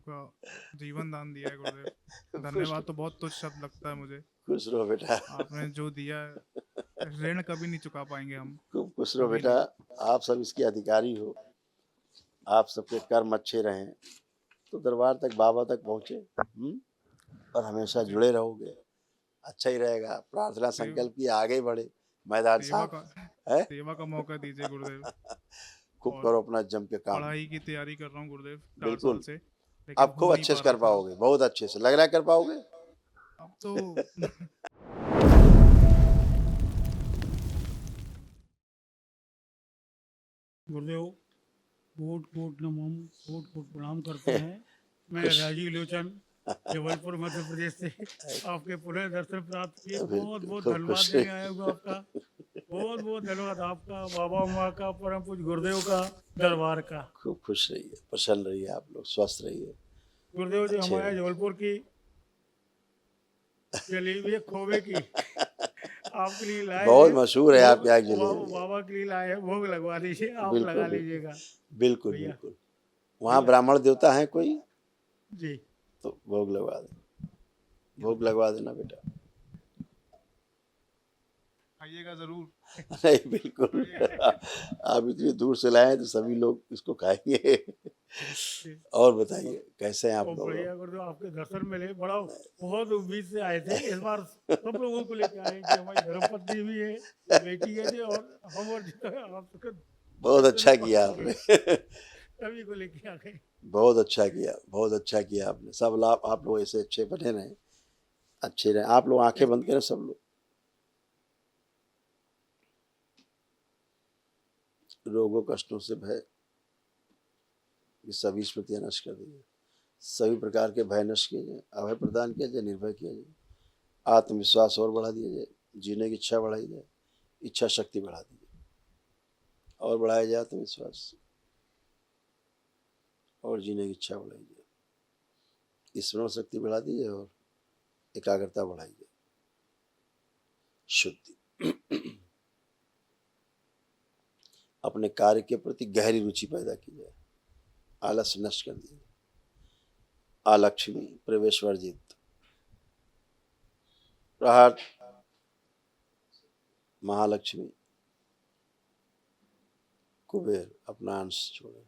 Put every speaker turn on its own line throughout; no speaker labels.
आपका जीवन दान दिया है गुरुदेव।
खुश
धन्यवाद तो बहुत तुच्छ शब्द लगता है मुझे।
खुश रहो बेटा।
आपने जो दिया है, ऋण कभी नहीं चुका पाएंगे हम।
खूब खुश रहो
कभी
बेटा।
नहीं।
आप सब इसके अधिकारी हो। आप सबके कर्म अच्छे रहें तो दरबार तक, बाबा तक पहुँचे। और हमेशा
जी।
जुड़े रहोगे, अच्छा ही रहेगा। प्रार्थना
सेव
संकल्प की आगे बढ़े, मैदान
सेवा
साफ
का
है।
सेवा का मौका दीजिए गुरुदेव।
खूब
और
करो अपना जम के काम।
पढ़ाई की तैयारी कर रहा हूँ गुरुदेव 4 साल
बिल्कुल।
से, लेकिन
अब
हो
खूब
नहीं
अच्छे
पा
से
रहा
कर
था।
पाओगे, बहुत अच्छे से लग रहा है कर पाओगे।
अब तो
गुरुदेव कोट कोट नमन, कोट कोट प्रणाम करते हैं। मैं
खुश।
राजीव लोचन जबलपुर मध्य प्रदेश से आपके पुनः दर्शन प्राप्त किए। बहुत
बिल्कुल,
बहुत
खूब
धन्यवाद
खुश
देने
रहिए।
आया हूँ आपका। बहुत बहुत धन्यवाद आपका, बाबा माँ का, परम पूज्य गुरुदेव का, दरबार का।
खूब खुश रहिए, प्रसन्न रहिए, आप लोग स्वस्थ रहिए,
गुरुदेव जी
अच्छे
हमारे
रहिए।
जबलपुर की जलेबी खोवे की आपके लिए लाए
बहुत
हैं।
मशहूर है
भोग
आपके यहाँ की जलेबी।
बाबा के लिए लाए हैं, भोग लगवा दीजिए, आप
बिल्कुल
लगा
बिल्कुल।
लीजिएगा।
बिल्कुल
भैया
बिल्कुल। वहाँ
भैया
ब्राह्मण देवता है कोई
जी।
तो भोग लगवा दे, भोग लगवा देना बेटा।
खाइएगा जरूर।
नहीं बिल्कुल।
खाइएगा।
आप इतनी दूर से लाए हैं तो सभी लोग इसको खाएंगे।
जी।
और बताइए कैसे हैं आप
और
लोग।
बढ़िया गुरुदेव आपके दर्शन मिले, बड़ा बहुत उम्मीद से आए थे। इस बार सब लोगों को लेके आए कि हमारी धर्मपत्नी भी है, बेटी है जी, और हम और जो है आपके
बहुत
दर्शन
अच्छा
ही
किया
पाएंगे,
आपने।
सभी को लेके आ गए।
बहुत अच्छा किया, बहुत अच्छा किया आपने। सब लाभ आप लोग ऐसे अच्छे बने रहें, अच्छे रहें। आप लोग आंखें
एक
बंद करें सब लोग। रोगों कष्टों से भय ये सभी स्मृतियां नष्ट कर दीजिए। सभी प्रकार के भय नष्ट किए जाए, अभय प्रदान किया जाए, निर्भय किया जाए, आत्मविश्वास और बढ़ा दिया जाए, जीने की इच्छा बढ़ाई जाए, इच्छा शक्ति बढ़ा दी जाए, और बढ़ाया जाए आत्मविश्वास, और जीने की इच्छा बढ़ाई जाए, स्मरण शक्ति बढ़ा दी जाए, और एकाग्रता बढ़ाई जाए, शुद्धि। अपने कार्य के प्रति गहरी रुचि पैदा की जाए, आलस नष्ट कर दिया जाए, अलक्ष्मी प्रवेश वर्जित, प्रहार महालक्ष्मी कुबेर अपना अंश छोड़े।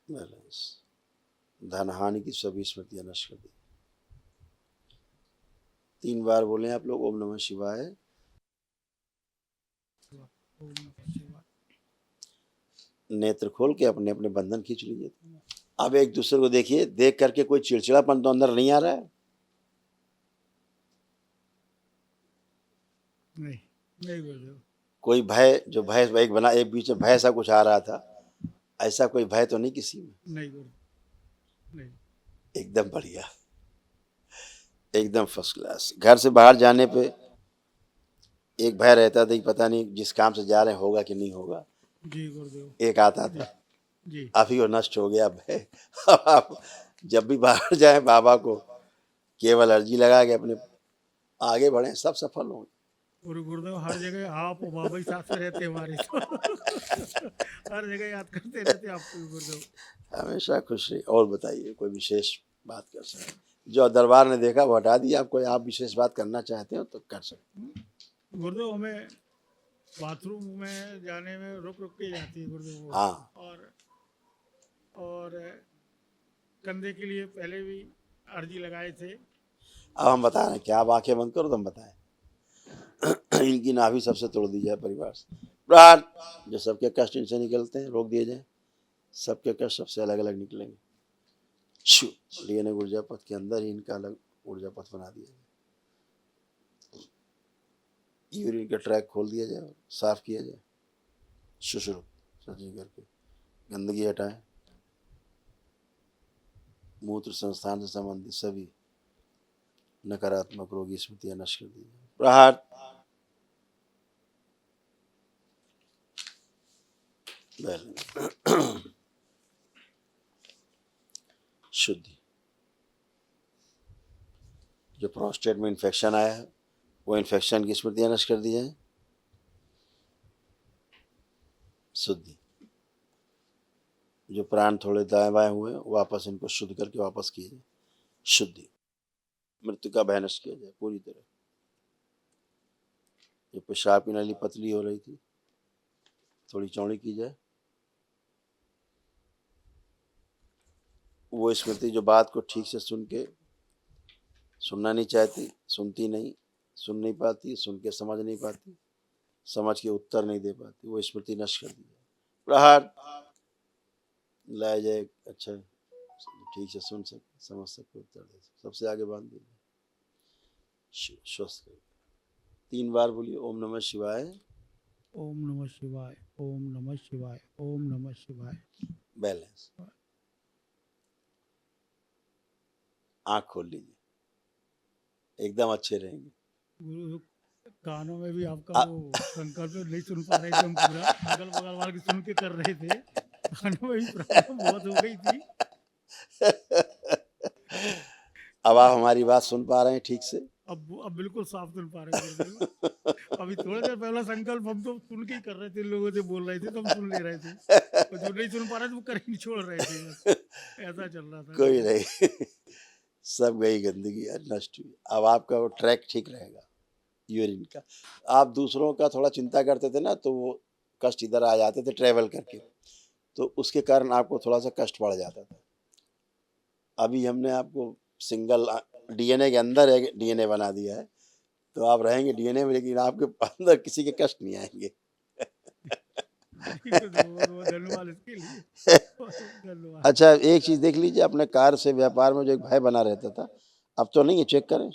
बैलेंस, धन हानि की सभी स्मृतियां नष्ट कर दी। 3 बार बोले आप लोग ओम नमः शिवाय।
ओम नमः शिवाय।
नेत्र खोल के अपने अपने बंधन खींच लीजिए। अब एक दूसरे को देखिए, देख करके कोई चिड़चिड़ापन तो अंदर नहीं आ रहा है।
नहीं नहीं गुरुदेव।
कोई भय, जो भय एक बना, एक बीच में भय सा कुछ आ रहा था, ऐसा कोई भय तो नहीं किसी में।
नहीं गुरु नहीं।
एकदम बढ़िया, एकदम फर्स्ट क्लास। घर से बाहर जाने पे एक भय रहता था कि पता नहीं जिस काम से जा रहे हैं होगा कि नहीं होगा,
जी गुरुदेव।
एक आता
जी
था।
जी।
अभी वो नष्ट हो गया भय। अब आप जब भी बाहर जाए बाबा को केवल अर्जी लगा के अपने आगे बढ़े, सब सफल होंगे।
और गुरुदेव हर जगह आप और बाबा ही साथ में रहते हमारे तो हर जगह याद करते रहते आपको भी गुरुदेव।
हमेशा खुश रहिए। और बताइए, कोई विशेष बात कर सकते हैं? जो दरबार ने देखा वो हटा दिया। आप कोई आप विशेष बात करना चाहते हो तो कर सकते हैं।
गुरुदेव हमें बाथरूम में जाने में रुक रुक के जाती है गुरुदेव वो।
हाँ,
और कंधे के लिए पहले भी अर्जी लगाए थे।
अब हम बता रहे हैं क्या, आप आंखें बंद करो तो हम बताएं। इनकी नाभि सबसे तोड़ दी जाए परिवार से। प्राण जो सबके कष्ट इनसे निकलते हैं रोक दिए जाए, सबके कष्ट सबसे अलग अलग निकलेंगे। शु डीएनए ऊर्जा पथ के अंदर ही इनका अलग ऊर्जा पथ बना दिया जाए। यूरिन का ट्रैक खोल दिया जाए और साफ किया जाए। सुश्रुत सर्जरी करके गंदगी हटाएं। मूत्र संस्थान से संबंधित सभी नकारात्मक रोगी स्मृतियां नष्ट कर दी जाए। प्रहार शुद्धि, जो प्रोस्टेट में इन्फेक्शन आया है वो इन्फेक्शन की स्मृतियां नष्ट कर दी जाए। शुद्धि। जो प्राण थोड़े दाएं बाएं हुए वापस इनको शुद्ध करके वापस किए जाए, शुद्धि। मृत्यु का भय नष्ट किया जाए पूरी तरह। ये पेशाब की नाली पतली हो रही थी, थोड़ी चौड़ी की जाए। वो स्मृति जो बात को ठीक से सुन के सुनना नहीं चाहती, सुनती नहीं, सुन नहीं पाती, सुन के समझ नहीं पाती, समझ के उत्तर नहीं दे पाती, वो स्मृति नष्ट कर दी जाए। प्रहार लाया जाए, अच्छा ठीक से सुन सके, समझ सके, उत्तर दे सके, सबसे आगे बांध दीजिए। स्वस्थ कर 3 बार बोलिए ओम नमः शिवाय।
ओम नमः शिवाय, ओम नमः शिवाय, ओम नमः शिवाय।
बैलेंस। आंख खोल लीजिए, एकदम अच्छे रहेंगे।
गुरु कानों में भी आपका वो संकल्प नहीं सुन पा रहे थे हम, पूरा अगल बगल वाले की सुन के कर रहे थे, कानों में भी प्रॉब्लम बहुत हो गई थी।
अब आप हमारी बात सुन पा रहे हैं ठीक से?
अब बिल्कुल साफ सुन पा रहे हैं गुरुदेव। अभी थोड़ी देर पहला संकल्प हम तो सुन के ही कर रहे थे, लोगों से बोल रहे थे तो हम सुन ले रहे थे, और जो नहीं सुन पा रहे थे वो कर ही नहीं छोड़ रहे थे, बस ऐसा चल रहा था।
कोई नहीं, सब गई गंदगी नष्ट हुई। अब आपका वो ट्रैक ठीक रहेगा यूरिन का। आप दूसरों का थोड़ा चिंता करते थे ना, तो वो कष्ट इधर आ जाते थे ट्रेवल करके, तो उसके कारण आपको थोड़ा सा कष्ट बढ़ जाता था। अभी हमने आपको सिंगल डीएनए के अंदर एक डीएनए बना दिया है, तो आप रहेंगे डीएनए में, लेकिन आपके अंदर किसी के कष्ट नहीं आएंगे।
धन्यवाद इसके लिए, धन्यवाद।
अच्छा, एक चीज देख लीजिए, अपने कार से व्यापार में जो एक भय बना रहता था, अब तो नहीं है, चेक करें।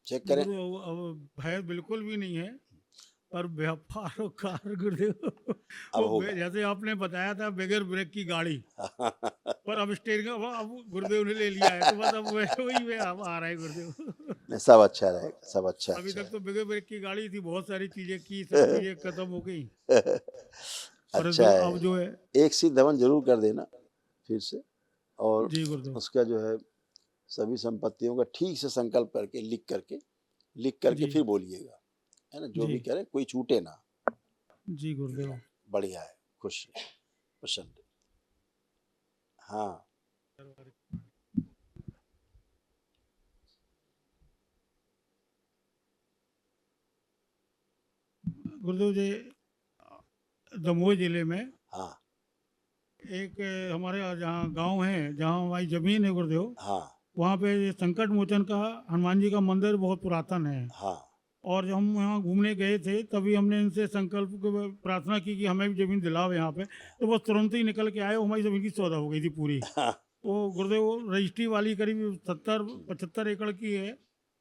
चेक करें।
अब भय बिल्कुल भी नहीं है, पर व्यापार और कार गुरुदेव
अब
वो
होगा।
जैसे आपने बताया था बगैर ब्रेक की गाड़ी, पर अब स्टीयरिंग अब गुरुदेव ने ले लिया है, तो बस अब वही में अब आ रहा है गुरुदेव।
नहीं, सब अच्छा रहेगा, सब अच्छा
अभी
अच्छा
तक तो बगैर ब्रेक की गाड़ी थी, बहुत सारी चीजें की, सब चीजें खत्म हो गई, पर
अच्छा
अब जो है।
एक सिद्ध हवन जरूर कर देना फिर से, और
जी गुरुदेव।
उसका जो है सभी संपत्तियों का ठीक से संकल्प करके लिख करके
जी
फिर बोलिएगा, है ना। जो
जी
भी करें कोई छूटे ना।
जी गुरुदेव।
बढ़िया है, खुश रहे, प्रसन्न रहे। हाँ,
गुरुदेव जी, दमोह जिले में
हाँ,
एक हमारे जहाँ गांव है, जहाँ हमारी जमीन है गुरुदेव,
हाँ,
वहाँ पे ये संकट मोचन का हनुमान जी का मंदिर बहुत पुरातन है,
हाँ,
और जब हम यहाँ घूमने गए थे तभी हमने इनसे संकल्प को प्रार्थना की कि हमें भी जमीन दिलाओ यहाँ पे, तो बस तुरंत ही निकल के आए, हमारी जमीन की सौदा हो गई थी पूरी।
हाँ,
वो गुरुदेव वो रजिस्ट्री वाली करीब 70-75 एकड़ की है,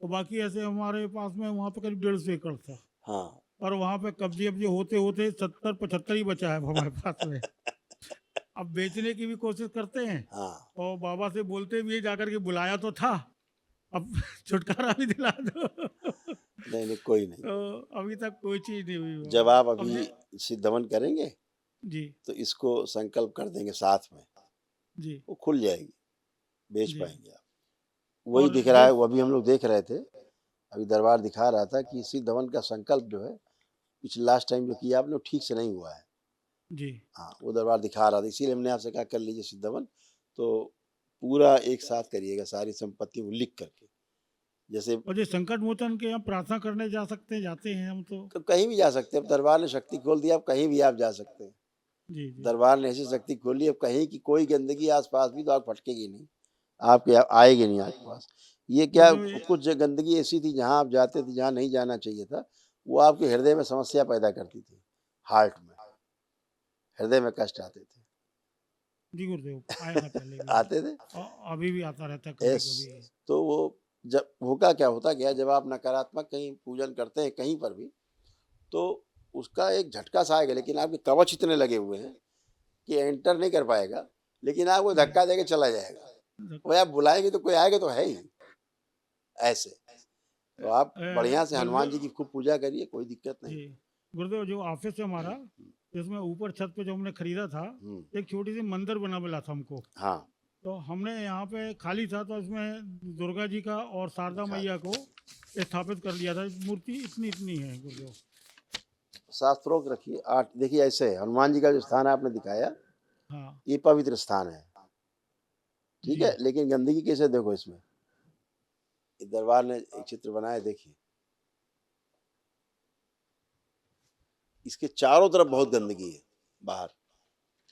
और बाकी ऐसे हमारे पास में वहाँ पे करीब 150 एकड़ था,
हाँ।
और वहाँ पे कब्जे वब्जे होते होते 70-75 ही बचा है हमारे पास में। अब बेचने की भी कोशिश करते हैं,
हाँ।
और बाबा से बोलते भी है, जाकर के बुलाया तो था, अब छुटकारा भी दिला दो।
नहीं नहीं, कोई नहीं।
तो अभी तक कोई चीज नहीं हुई
जब
बाबा।
आप
अब
अभी
ये-
सिद्ध हवन करेंगे
जी
तो इसको संकल्प कर देंगे साथ में,
जी
वो खुल जाएगी, बेच
जी।
पाएंगे आप। वही
और
दिख रहा है,
ये
वो अभी हम लोग देख रहे थे, अभी दरबार दिखा रहा था कि सिद्ध हवन का संकल्प जो है पिछले लास्ट टाइम जो किया आपने वो ठीक से नहीं हुआ है।
जी
हाँ, वो दरबार दिखा रहा था, इसीलिए हमने आपसे कहा कर लीजिए सिद्ध हवन, तो पूरा एक साथ करिएगा सारी संपत्ति को लिख करके। जैसे
और ये संकट मोचन के हम प्रार्थना करने जा सकते हैं, जाते हैं हम तो।
कहीं भी जा सकते हैं, अब दरबार ने शक्ति खोल दी, आप कहीं भी आप जा सकते हैं।
जी जी
दरबार ने ऐसी शक्ति खोली, अब कहीं की कोई गंदगी आसपास भी तो आग फटकेगी नहीं, आपके आएगी नहीं आपके पास। ये क्या,
गुरुदेव ये-
कुछ गंदगी ऐसी थी जहाँ आप जाते थे जहाँ नहीं जाना चाहिए था, वो आपके हृदय में समस्या पैदा करती थी, हार्ट में, हृदय में कष्ट आते थे।
जी गुरुदेव, आया था पहले भी,
आते थे
अभी भी आता रहता है कभी
यस।
कभी।
तो वो जब होता क्या, जब आप नकारात्मक कहीं पूजन करते हैं कहीं पर भी, तो उसका एक झटका सा आएगा, लेकिन आपके कवच इतने लगे हुए हैं कि एंटर नहीं कर पाएगा, लेकिन आपको धक्का देके चला जाएगा। वो आप बुलाएंगे तो कोई आएगा तो है ही ऐसे। तो आप बढ़िया से हनुमान जी की खूब पूजा करिए, कोई दिक्कत नहीं।
जी गुरुदेव, जो ऑफिस है हमारा, जिसमें ऊपर छत पे जो हमने खरीदा था, एक छोटी सी मंदिर बना मिला था हमको,
हाँ,
तो हमने यहाँ पे खाली था, तो इसमें दुर्गा जी का और शारदा मैया को स्थापित कर लिया था। मूर्ति इतनी इतनी है गुरुदेव।
शास्त्रोक्त रखिए। आठ देखिए ऐसे है, हनुमान जी का जो स्थान आपने दिखाया
हाँ
ये पवित्र स्थान है, ठीक
जी
है, लेकिन गंदगी कैसे देखो इसमें। इस दरबार ने एक चित्र बनाया, देखिए इसके चारों तरफ बहुत गंदगी है बाहर।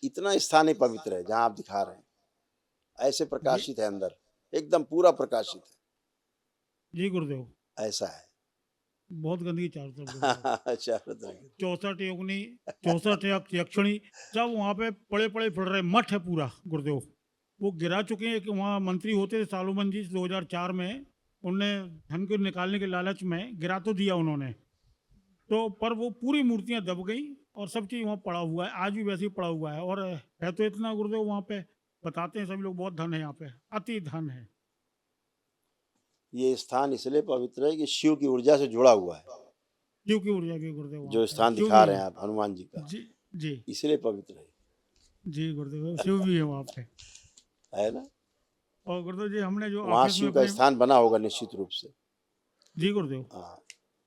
इतना स्थान ही पवित्र है जहां आप दिखा रहे हैं, ऐसे
जी
प्रकाशित है अंदर, एकदम पूरा प्रकाशित
जी गुरुदेव।
है, ऐसा है।
बहुत गंदगी चारों तरफ गुरुदेव।
चारों तरफ
64 योगिनी, 64 यक्षिणी, सब वहाँ पे पड़े पड़े फिर रहे। मठ है पूरा गुरुदेव। वो गिरा चुके हैं कि वहाँ मंत्री होते थे सालुमन जी 2004 में, उनने धन को निकालने के लालच में गिरा तो दिया उन्होंने, तो पर वो पूरी मूर्तियाँ दब गई और सब चीज़ वहाँ पड़ा हुआ है। आज भी वैसे ही पड़ा हुआ है। और है तो इतना गुरुदेव वहाँ पे, बताते हैं सभी लोग, बहुत धन है यहाँ पे, अति धन है।
ये स्थान इसलिए पवित्र है कि शिव की ऊर्जा से जुड़ा हुआ है।
शिव की ऊर्जा भी गुरुदेव वहाँ
जो
पे,
स्थान
शिव
दिखा
भी
रहे हैं
है।
आप हनुमान जी का,
जी जी
इसलिए पवित्र
जी गुरुदेव, शिव भी है वहाँ पे।
है ना।
और गुरुदेव जी हमने जो
वहाँ
ऑफिस में
शिव का
अपने,
स्थान बना होगा निश्चित रूप से।
जी गुरुदेव,
हाँ,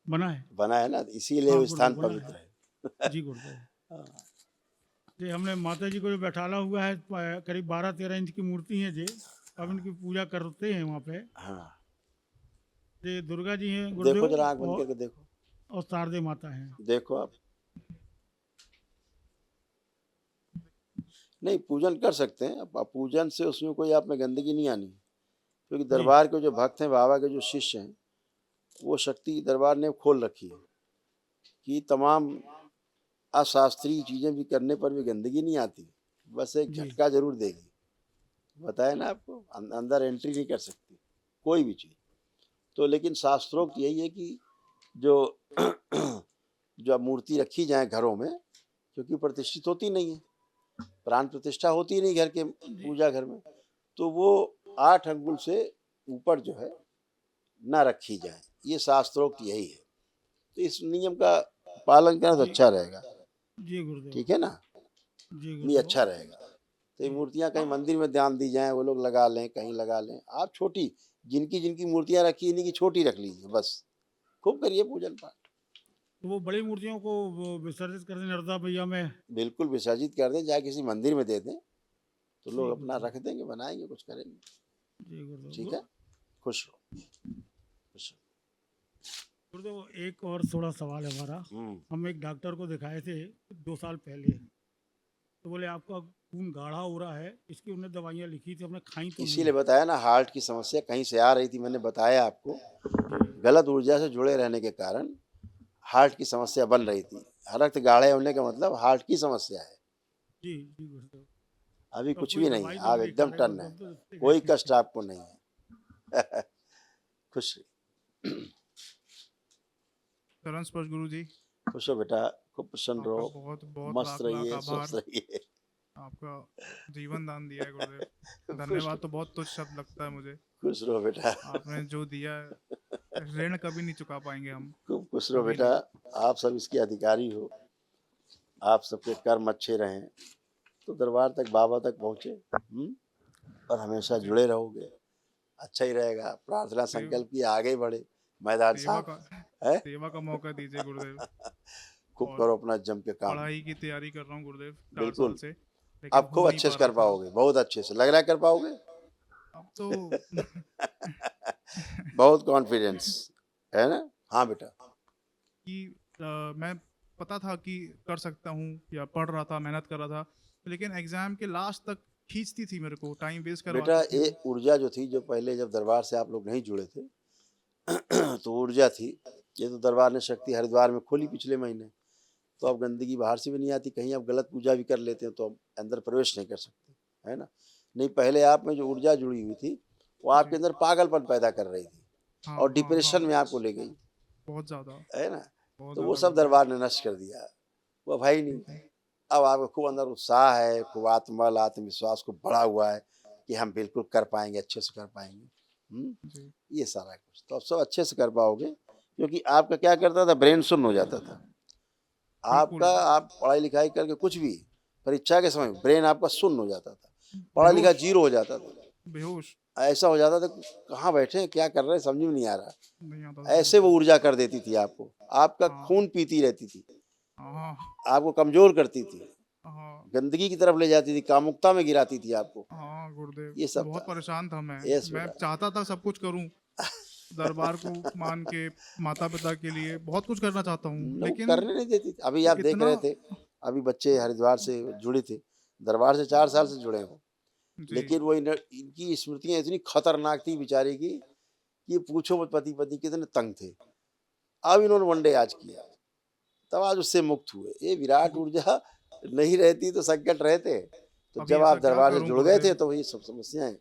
बना है।
बना है ना, इसीलिए
हाँ
वो
गुरुदेव
स्थान
बना
पवित्र
है।
है।
जी गुरुदेव
हाँ,
जी, हमने माता जी को जो बैठाला हुआ है, करीब 12-13 इंच की मूर्ति है जी। अब इनकी पूजा करते हैं वहाँ पे।
हाँ।
जी दुर्गा जी हैं
देखो
गुरुदेव,
जरा आंख बंद करके देखो,
और शारदे माता हैं।
देखो आप। नहीं, पूजन कर सकते हैं आप पूजन से, उसमें कोई आप में गंदगी नहीं आनी, क्योंकि
जी
दरबार के जो भक्त हैं, बाबा के जो शिष्य हैं, वो शक्ति दरबार ने खोल रखी है कि तमाम अशास्त्रीय चीजें भी करने पर भी गंदगी नहीं आती, बस एक
जी
झटका जरूर देगी। बताया ना आपको, अंदर एंट्री नहीं कर सकती कोई भी चीज। तो लेकिन शास्त्रोक्त यही है कि जो जो अब मूर्ति रखी जाए घरों में, क्योंकि प्रतिष्ठित होती नहीं है, प्राण प्रतिष्ठा होती नहीं घर के
जी
पूजा घर में, तो वो 8 अंगुल से ऊपर जो है ना रखी जाए, ये शास्त्रोक्त यही है। तो इस नियम का पालन करना तो
जी
अच्छा रहेगा,
जी गुरुदेव।
ठीक है ना,
जी
ये
गुरुदेव।
अच्छा रहेगा। तो ये
जी
मूर्तियां कहीं
हाँ,
मंदिर में ध्यान दी जाएं, वो लोग लगा लें, कहीं लगा लें। आप छोटी, जिनकी जिनकी मूर्तियां रखी इन्हीं की छोटी रख लीजिए, बस खूब करिए पूजन पाठ।
तो वो बड़ी मूर्तियों को वो विसर्जित कर दें नर्मदा भैया में।
बिल्कुल विसर्जित कर दें, चाहे किसी मंदिर में दे दें, तो
जी
लोग अपना
गुरुदेव।
रख देंगे, बनाएंगे, कुछ करेंगे।
जी गुरुदेव।
ठीक है, खुश रहो, खुश
गुरुदेव एक और थोड़ा सवाल है हमारा।
रहो।
हम एक डॉक्टर को दिखाए थे 2 साल पहले, तो बोले आपका खून गाढ़ा हो रहा है, इसकी उन्होंने दवाइयाँ लिखी थी, हमने खाई तो नहीं।
इसीलिए बताया ना, हार्ट की समस्या कहीं से आ रही थी, मैंने बताया आपको,
जी
गलत ऊर्जा से जुड़े रहने के कारण हार्ट की समस्या बन रही थी। रक्त गाढ़े होने का मतलब हार्ट की समस्या है।
जी जी गुरुदेव।
अभी
तो अब
कुछ
कोई
भी नहीं है,
दवाई तो
आप
नहीं खा
एकदम
रहे
टन है,
गुरुदेव, तो इससे
कोई
कैसे?
कष्ट आपको नहीं है। खुश रहिए।
चरण स्पर्श गुरु जी,
खुश हो बेटा, खूब प्रसन्न
आपका
रहो,
बहुत बहुत
मस्त
लाख लाख
रहिए,
आभार।
स्वस्थ रहिए।
आपका जीवन दान दिया है गुरुदेव,
खुश
धन्यवाद तो बहुत तुच्छ शब्द लगता है मुझे।
खुश रहो बेटा,
आपने जो दिया है ऋण कभी नहीं चुका पाएंगे हम,
खूब खुश रहो
कभी
बेटा।
नहीं।
आप सब इसके अधिकारी हो, आप सबके कर्म अच्छे रहें तो दरबार तक, बाबा तक पहुँचे, और हमेशा
जी,
जुड़े रहोगे, अच्छा ही रहेगा। प्रार्थना
सेव
संकल्प की आगे बढ़े मैदान
सेवा
साहब,
का
है।
सेवा का मौका दीजिए गुरुदेव।
खूब
और
करो अपना जम के काम,
पढ़ाई की तैयारी कर रहा हूँ गुरुदेव 4 साल
बिल्कुल।
से, लेकिन
आप
हो
खूब
नहीं
अच्छे
पा
से
रहा
कर
था।
पाओगे, बहुत अच्छे से लग रहा है कर पाओगे।
अब तो
बहुत कॉन्फिडेंस है ना। हाँ बेटा,
कि मैं पता था कि कर सकता हूँ, या पढ़ रहा था, मेहनत कर रहा था, लेकिन एग्जाम के लास्ट तक खींचती थी मेरे को, टाइम वेस्ट
बेटा
करवाती थी
ये
वो।
ऊर्जा जो थी, जो पहले जब दरबार से आप लोग नहीं जुड़े थे, तो ऊर्जा थी, ये तो दरबार ने शक्ति हरिद्वार में खोली पिछले महीने, तो अब गंदगी बाहर से भी नहीं आती। कहीं आप गलत पूजा भी कर लेते हैं तो अब अंदर प्रवेश नहीं कर सकते, है ना। नहीं, पहले आप में जो ऊर्जा जुड़ी हुई थी, वो आपके
जी
अंदर पागलपन पैदा कर रही थी
हाँ
और
हाँ
डिप्रेशन
हाँ,
में आपको ले गई,
बहुत ज़्यादा,
है ना।
बहुत
तो वो
ज़्यादा
सब
गुरुदेव।
दरबार ने नष्ट कर दिया, वो भाई नहीं। अब आपको खूब अंदर उत्साह है, खूब आत्मबल, आत्मविश्वास खूब बढ़ा हुआ है कि हम बिल्कुल कर पाएंगे, अच्छे से कर पाएंगे।
जी
ये सारा कुछ तो अब सब अच्छे से कर पाओगे, क्योंकि आपका क्या करता था, ब्रेन शून्य हो जाता था
बिल्कुल,
आपका। आप पढ़ाई लिखाई करके कुछ भी, परीक्षा के समय ब्रेन आपका शून्य हो जाता था, पढ़ा लिखा
बेहोश।
जीरो हो जाता था।
बेहोश
ऐसा हो जाता था कहाँ बैठे हैं, क्या कर रहे हैं, समझ में नहीं आ रहा।
नहीं आता था
ऐसे वो ऊर्जा कर देती थी आपको, आपका
हाँ
खून पीती रहती थी,
हाँ
आपको कमजोर करती थी,
हाँ
गंदगी की तरफ ले जाती थी, कामुकता में गिराती थी आपको।
हाँ गुरुदेव
ये सब
बहुत
था।
परेशान था
यस
मैं
बेटा।
चाहता था सब कुछ करूं दरबार को मान के माता पिता के लिए बहुत कुछ करना चाहता हूँ
वो
लेकिन
करने नहीं देती थी। अभी आप देख
इतना
रहे थे, अभी बच्चे हरिद्वार से जुड़े थे, दरबार से 4 साल से जुड़े हो,
जी
लेकिन वो इनकी स्मृतियां इतनी खतरनाक थी बेचारे की कि पूछो मत, पति पत्नी कितने तंग थे। अब इन्होंने वनडे आज किया, तब आज उससे मुक्त हुए। ये विराट
गु-
ऊर्जा नहीं रहती तो संकट रहते। तो
अभी
जब
ऐसा
आप
क्या
दरबार से
करूं
जुड़ गए थे
गुरुदेव
तो ये सब समस्याएं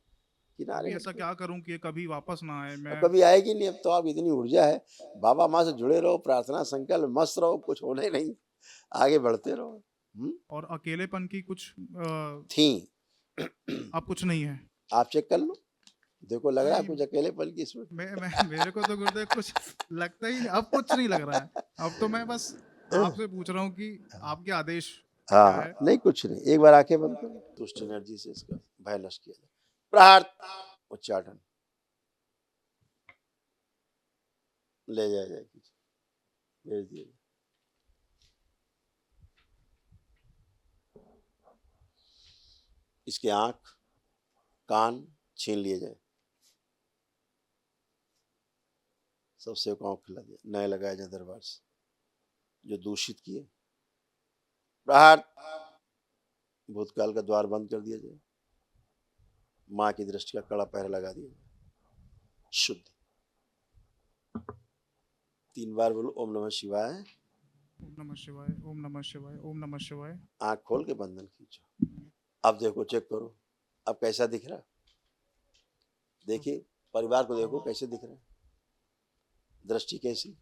किनारे
अभी
हट
ऐसा
गई।
क्या करूं कि ये कभी वापस ना आए
अब
मैं
कभी आएगी नहीं। अब तो आप इतनी ऊर्जा है, बाबा माँ से जुड़े रहो, प्रार्थना संकल्प मस्त रहो, कुछ होना ही नहीं, आगे बढ़ते रहो।
और अकेलेपन की कुछ
थी।
अब कुछ नहीं है
आप चेक कर लो, देखो लग रहा है
नहीं
कुछ अकेलेपन की इसमें।
मैं मेरे को तो गुरुदेव कुछ लगता ही नहीं अब कुछ नहीं लग रहा है अब तो मैं बस आपसे पूछ रहा हूँ कि आपके आदेश क्या
हाँ
है
नहीं, कुछ नहीं, एक बार आंखें बंद करो, दुष्ट एनर्जी से इसका भय नष्ट किया जाए। प्रहार, उच्चाटन, ले जाया जाए, भेज दिया जाए। इसके आंख कान छीन लिए जाए, सब सेवकाओं को खिला दिया, नए लगाए जाए दरबार से जो दूषित किए। प्रहार, भूतकाल का द्वार बंद कर दिया जाए, माँ की दृष्टि का कड़ा पहरा लगा दिया जाए। शुद्ध 3 बार बोलो ओम नमः शिवाय।
ओम नमः शिवाय ओम नमः शिवाय ओम नमः शिवाय
आंख खोल के बंधन खींचो। अब देखो, चेक करो, अब कैसा दिख रहा है, देखिए परिवार को देखो कैसे दिख रहे हैं, दृष्टि कैसी,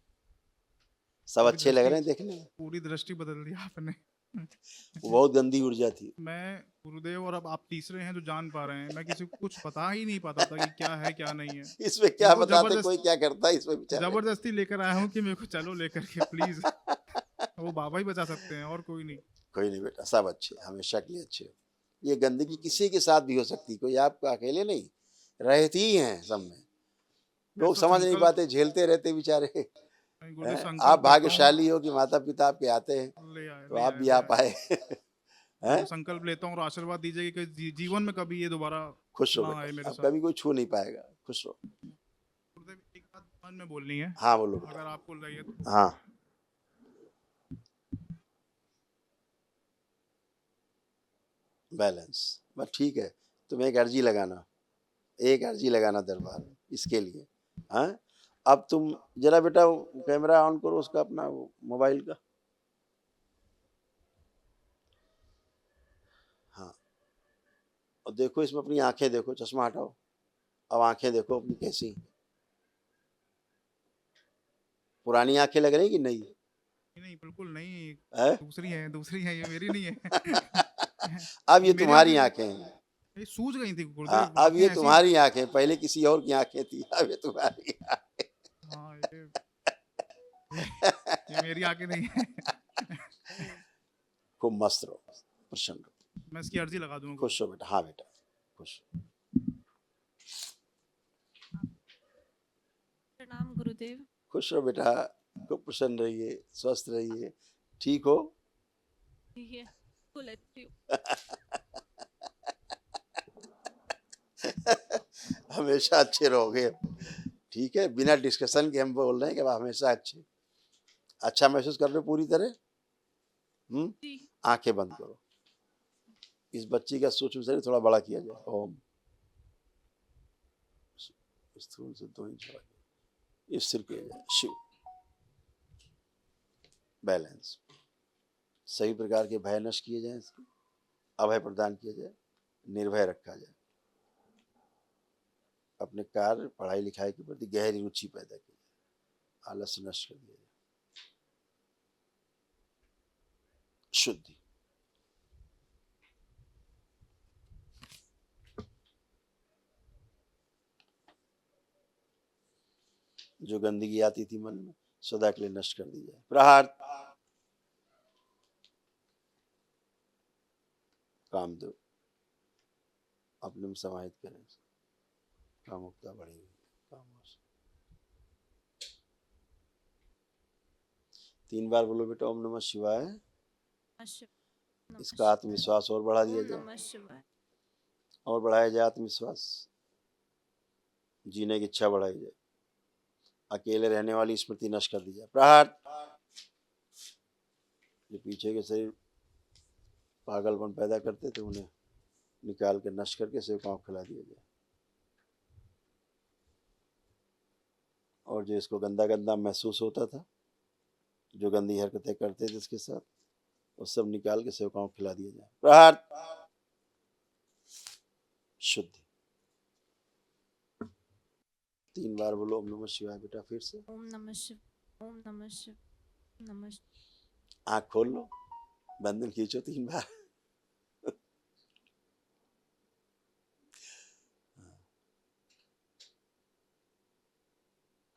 सब
पूरी
अच्छे लग
दृष्टि
रहे हैं देखने में।
पूरी दृष्टि बदल दी आपने
वो बहुत गंदी ऊर्जा थी।
मैं गुरुदेव और अब आप तीसरे हैं जो जान पा रहे हैं मैं किसी को कुछ बता ही नहीं पाता था कि क्या है क्या नहीं है
इसमें
मेरे
क्या
को
बताते, कोई क्या करता है इसमें बेचारे।
जबरदस्ती लेकर आया हूँ कि मेरे को चलो लेकर के प्लीज वो बाबा ही बचा सकते हैं और कोई नहीं
कोई नहीं बेटा, सब अच्छे, हमेशा के लिए अच्छे हो। ये गंदगी किसी के साथ भी हो सकती, कोई आपका अकेले नहीं, रहती ही है सब में। लोग
ऐसा
समझ नहीं
संकल्प
पाते, झेलते रहते बेचारे।
मैं गुरुदेव
हैं? आप
संकल्प लेता हूँ
भाग्यशाली हो कि माता पिता आपके आते हैं, तो
ले
आप
आए
भी
ले
आ
आए
पाए।
गुरुदेव
हैं?
संकल्प लेता हूँ और आशीर्वाद दीजिए कि जीवन में कभी ये दोबारा
खुश हो
ना
बेटा,
आए मेरे
अब
साथ
कभी कोई छू नहीं पाएगा, खुश हो।
गुरुदेव एक बात मन में बोलनी है
हाँ बोलो
अगर
बेटा।
आपको लगे तो
हाँ बैलेंस, बस ठीक है। तुम्हें एक अर्जी लगाना, एक अर्जी लगाना दरबार में इसके लिए। हाँ, अब तुम जरा बेटा वो कैमरा ऑन करो उसका, अपना वो मोबाइल का। हाँ, और देखो इसमें अपनी आंखें देखो, चश्मा हटाओ, अब आंखें देखो अपनी कैसी, पुरानी आंखें लग रही कि नहीं
नहीं बिल्कुल नहीं
है?
दूसरी है ये मेरी नहीं है
अब ये
ये मेरी
तुम्हारी
आंखें
आंखें हैं।
ये सूझ गई थी
हाँ,
गुरुदेव
अब
आंखें
ये
ऐसी
तुम्हारी आंखें, पहले किसी और की आंखें थी, अब ये तुम्हारी
हाँ ये मेरी आंखें नहीं है
खूब मस्त रहो, प्रसन्न रहो,
मैं इसकी अर्जी लगा दूंगा
खुश हो बेटा। हाँ बेटा, खुश।
प्रणाम गुरुदेव।
खुश रहो बेटा, खूब प्रसन्न रहिए, स्वस्थ रहिए, ठीक हो।
ठीक है, फुल अच्छी हूँ।
हमेशा अच्छे रहोगे, ठीक है, बिना डिस्कशन के हम बोल रहे हैं कि आप हमेशा अच्छे, अच्छा महसूस कर रहे हो पूरी तरह।
जी
आंखें बंद करो, इस बच्ची का सूक्ष्म शरीर थोड़ा बड़ा किया जाए। ओम, स्थूल से 2 इंच बड़ा किया, स्थिर किया जाए। शिव, बैलेंस, सभी प्रकार के भय नष्ट किए जाए, इसको अभय प्रदान किया जाए, निर्भय रखा जाए, अपने कार्य पढ़ाई लिखाई के प्रति गहरी रुचि पैदा की जाए, आलस्य नष्ट कर दिया जाए। शुद्धि, जो गंदगी आती थी मन में सदा के लिए नष्ट कर दी जाए। प्रहार, कामदेव अपने में समाहित करें। कामुकता बढ़ी हुई, कामोश। 3 बार बोलो बेटा ओम नमः शिवाय।
नमः शिवाय, नमः
इसका आत्मविश्वास और बढ़ा दिया
ओम
जाए,
नमः शिवाय,
और बढ़ाया जाए आत्मविश्वास, जीने की इच्छा बढ़ाई जाए, अकेले रहने वाली स्मृति नष्ट कर दी जाए। प्रहार। जो पीछे के शरीर पागलपन पैदा करते थे उन्हें निकाल कर नष्ट करके सेवकाओं को खिला दिया जाए, और जो इसको गंदा गंदा महसूस होता था, जो गंदी हरकतें करते थे इसके साथ, वो सब निकाल के सेवकाओं को खिला दिया जाए। प्रहार। शुद्धि। 3 बार बोलो ओम नमः शिवाय बेटा फिर से।
ओम नमः शिवाय, ओम नमः शिवाय, नमः
आँख खोल लो, बंधन खींचो 3 बार।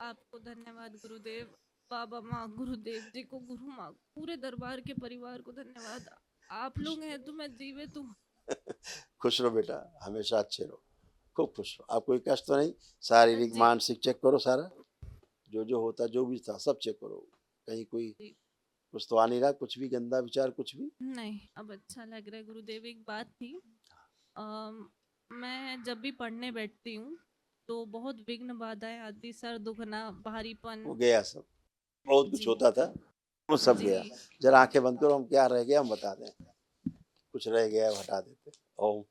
आपको धन्यवाद गुरुदेव, बाबा माँ, गुरुदेव जी को, गुरु माँ, पूरे दरबार के परिवार को धन्यवाद। आप लोग हैं तो मैं जीवित हूँ।
खुश रहो बेटा, हमेशा अच्छे रहो, खूब खुश रहो। आप कोई कष्ट तो नहीं? शारीरिक
जी।
मानसिक चेक करो सारा, जो होता जो भी था सब चेक करो, कहीं कोई
जी।
कुछ तो आ नहीं रहा, कुछ भी गंदा विचार कुछ भी।
नहीं, अब अच्छा लग रहा है गुरुदेव। एक बात थी, मैं जब भी पढ़ने बैठती हूँ तो बहुत विघ्न बाधाएं आती, सर दुखना, भारीपन।
वो गया सब, बहुत कुछ
जी
होता था वो सब गया।
जी
जरा आंखें बंद करो, हम क्या रह गया हम बता दें, कुछ रह गया है, हटा देते। ओम।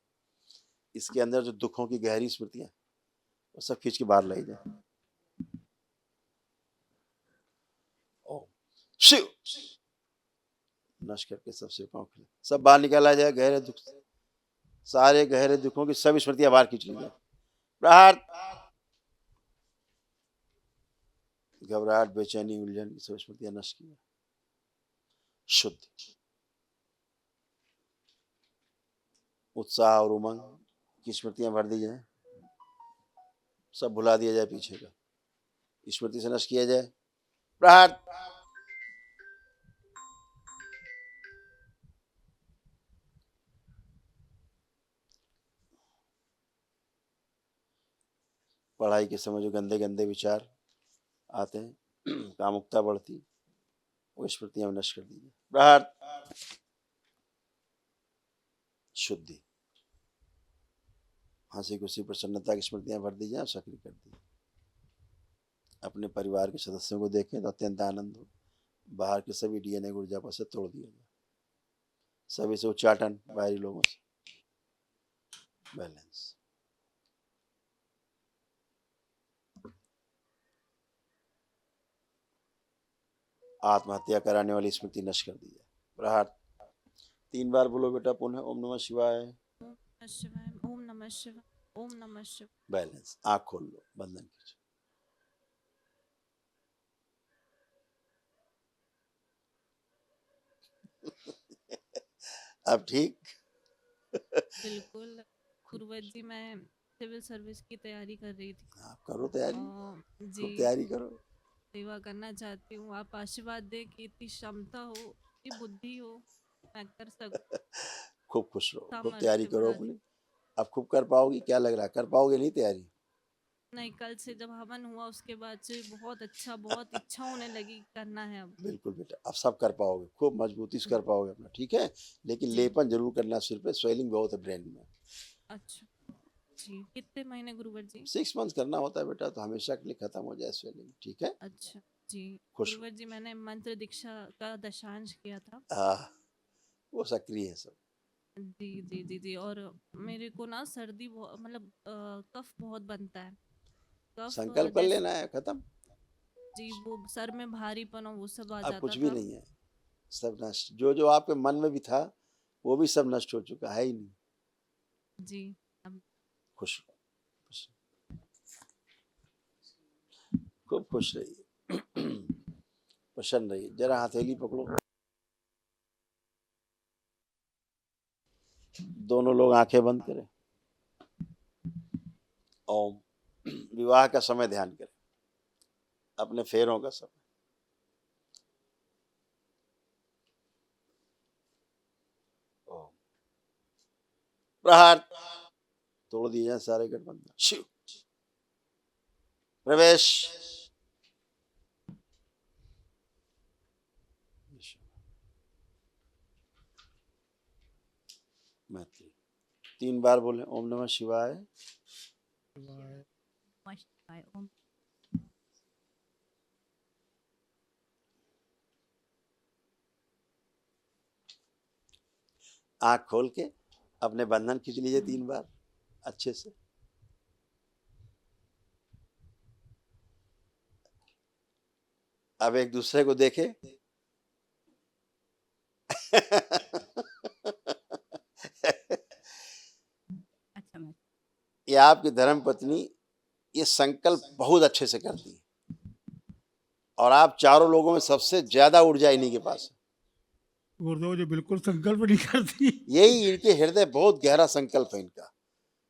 इसके अंदर जो दुखों की गहरी स्मृतियां वो सब खींच के बाहर लाई जाए। ओम शिव। नष्ट करके सब सेवकाओं के लिए सब बाहर निकाला जाए, गहरे दुख, सारे गहरे दुखों की सब स्मृतियां बाहर खींच ली जाए। प्रहार। घबराहट, बेचैनी, उलझन की सब स्मृतियां नष्ट की जाए। शुद्ध। उत्साह और उमंग की स्मृतियां भर दी जाए, सब भुला दिया जाए पीछे का, स्मृति से नष्ट किया जाए। प्रहार। पढ़ाई के समय जो गंदे गंदे विचार आते हैं, कामुकता बढ़ती, वो स्मृतियां नष्ट कर दीजिए। प्रहार। शुद्धि। हंसी खुशी प्रसन्नता की स्मृतियां भर दी जाए, सक्रिय कर दी। अपने परिवार के सदस्यों को देखें तो अत्यंत आनंद हो, बाहर के सभी डीएनए ऊर्जा पर से तोड़ दिया जाए, सभी से उच्चाटन, बाहरी लोगों से बैलेंस। आत्महत्या कराने वाली स्मृति नष्ट कर दी जाए। प्रहार। 3 बार बोलो बेटा पुनः ओम नमः शिवाय।
ओम नमः शिवाय, ओम नमः शिवाय, ओम नमः शिवाय।
बैलेंस। आँख खोल लो, बंधन कीजिए। अब ठीक।
बिल्कुल गुरुवर जी, मैं सिविल सर्विस की तैयारी कर रही थी।
आप करो तैयारी,
जी,
खूब तैयारी करो।
सेवा करना चाहती हूँ। आप आशीर्वाद दें कि इतनी क्षमता हो, इतनी बुद्धि हो, मैं कर सकूँ,
खूब खुश रहो, खूब तैयारी
सामर्थ्य
करो
बढ़ा दी।
अपनी। अब खूब कर पाओगी? क्या लग रहा है, कर पाओगे नहीं तैयारी?
नहीं, कल से जब हवन हुआ उसके बाद से बहुत अच्छा, बहुत इच्छा होने लगी करना है अब।
बिल्कुल बेटा, अब सब कर पाओगे, खूब मजबूती से कर पाओगे अपना, ठीक है। लेकिन
जी।
लेपन जरूर करना सिर पे, स्वेलिंग बहुत है ब्रेन में।
अच्छा जी, कितने महीने गुरुवर जी?
6 मंथ करना होता है बेटा, तो हमेशा के लिए खत्म हो जाए स्वेलिंग, ठीक है।
अच्छा जी।
खुश
गुरुवर जी, मैंने मंत्र दीक्षा का दशांश किया था।
हाँ, वो सक्रिय है सब।
जी जी जी जी। और मेरे को ना सर्दी मतलब कफ बहुत बनता है। कफ
संकल्प कर
जैसे,
लेना है, खत्म।
जी, वो सर में भारीपन और वो सब आ
अब
जाता
कुछ भी
था।
नहीं है, सब नष्ट। जो जो आपके मन में भी था वो भी सब नष्ट हो चुका है ही नहीं।
जी। अब
खुश रहो, खुश रहो। खूब खुश रहिए, प्रसन्न रहिए। जरा हथेली पकड़ो, दोनों लोग आंखें बंद करें। ओम। विवाह का समय ध्यान करें, अपने फेरों का समय। ओम। प्रहार। तोड़ दिए जाए सारे गठबंधन। शिव। प्रवेश। मैत्री 3 बार बोले ओम नमः शिवाय।
नमः शिवाय। ओम।
आंख खोल के अपने बंधन खींच लीजिए 3 बार अच्छे से। अब एक दूसरे को देखे।
अच्छा मैं
ये आपकी धर्म पत्नी ये संकल्प बहुत अच्छे से करती है और आप चारों लोगों में सबसे ज्यादा ऊर्जा इन्हीं के पास है।
गुरुदेव जी बिल्कुल संकल्प नहीं करती।
यही इनके हृदय बहुत गहरा संकल्प है इनका।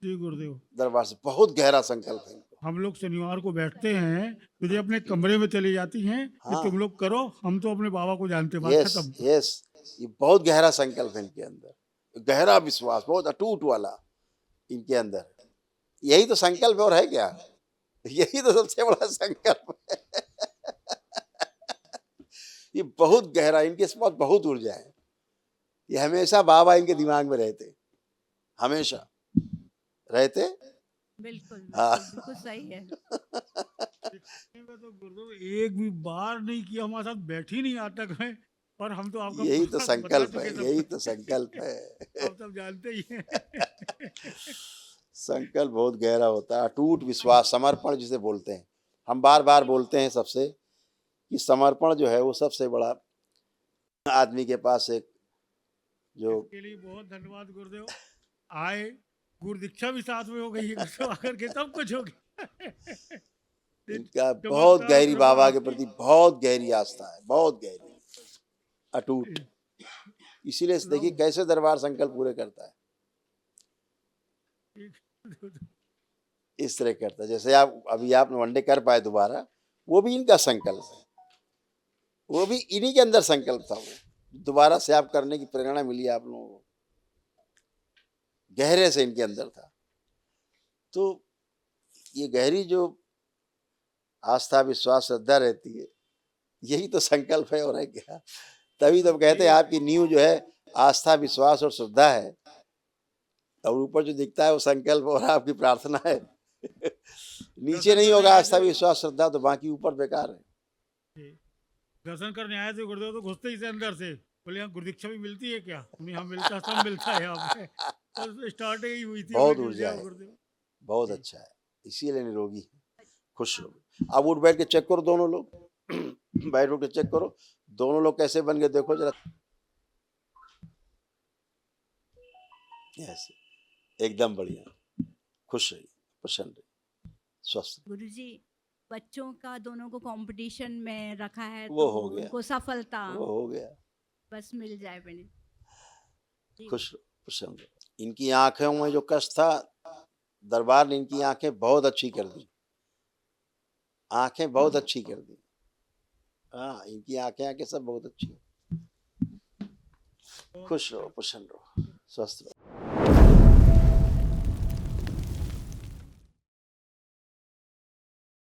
जी गुरुदेव,
दरबार से बहुत गहरा संकल्प है इनको।
हम लोग शनिवार को बैठते हैं तो ये अपने कमरे में चली जाती हैं कि
हाँ।
तुम लोग करो, हम तो अपने बाबा को जानते, बात
यस
खत्म।
यस, ये बहुत गहरा संकल्प है इनके अंदर, गहरा विश्वास बहुत अटूट वाला इनके अंदर। यही तो संकल्प है और है क्या? यही तो सबसे बड़ा संकल्प है। ये बहुत गहरा, इनके पास बहुत ऊर्जा है। ये हमेशा बाबा इनके दिमाग में रहते, हमेशा रहते।
बिल्कुल
हाँ।
बिल्कुल सही है।
तो गुरुदेव एक भी बार नहीं किया हमारे साथ, बैठ ही नहीं आज तक है, और हम तो आपका
यही
पूरा
तो
बता
संकल्प
चुके
है,
सब
यही
कुछ।
तो संकल्प है।
आप सब जानते ही हैं।
संकल्प बहुत गहरा होता है, अटूट विश्वास, समर्पण जिसे बोलते हैं। हम बार बार बोलते हैं सबसे कि समर्पण जो है वो सबसे बड़ा आदमी के पास एक जो
इसके लिए बहुत धन्यवाद गुरुदेव। आए, गुरु दीक्षा भी साथ में हो गई है, गुरुदेव आकर के सब कुछ हो गया।
इनका बहुत
चमत्कार,
गहरी
कृपा
बाबा के
आपकी।
प्रति बहुत गहरी आस्था है, बहुत गहरी, अटूट। इसीलिए देखिए कैसे दरबार संकल्प पूरे करता है, इस तरह करता है। जैसे आप अभी आपने वनडे कर पाए दोबारा, वो भी इनका संकल्प है, वो भी इन्हीं के अंदर संकल्प था। वो दोबारा से आप करने की प्रेरणा मिली आप लोगों को, गहरे से इनके अंदर था। तो ये गहरी जो आस्था विश्वास श्रद्धा रहती है, यही तो संकल्प है और है क्या? तभी तो हम कहते हैं आपकी नींव जो है आस्था विश्वास और श्रद्धा है, और ऊपर जो दिखता है वो संकल्प और आपकी प्रार्थना है। नीचे नहीं होगा आस्था विश्वास श्रद्धा तो बाकी ऊपर बेकार है।
दर्शन करने आए थे गुरुदेव, तो घुसते ही से अंदर से बोले यहाँ गुरुदीक्षा भी मिलती है क्या? उन्हें यहाँ मिलता, सब मिलता है यहाँ पे। बस स्टार्ट ही हुई थी।
बहुत
बोले,
ऊर्जा है,
गुरुदेव।
बहुत अच्छा है, इसीलिए निरोगी है, खुश रहो। अब उठ बैठ के चेक करो दोनों लोग। बैठ उठ के चेक करो दोनों लोग कैसे बन गए, देखो जरा। ऐसे एकदम बढ़िया, खुश रहिए, प्रसन्न रहिए, स्वस्थ।
गुरुजी, बच्चों का दोनों को कंपटीशन में रखा है,
वो
तो
हो गया,
उनको सफलता
वो हो गया,
बस मिल जाए बने।
खुश रहो, प्रसन्न रहो। इनकी आंखों में जो कष्ट था, दरबार ने इनकी आंखें बहुत अच्छी कर दी, आंखें बहुत अच्छी कर दी। हाँ, इनकी आंखें आंखें सब बहुत अच्छी। खुश रहो, प्रसन्न रहो, स्वस्थ रहो।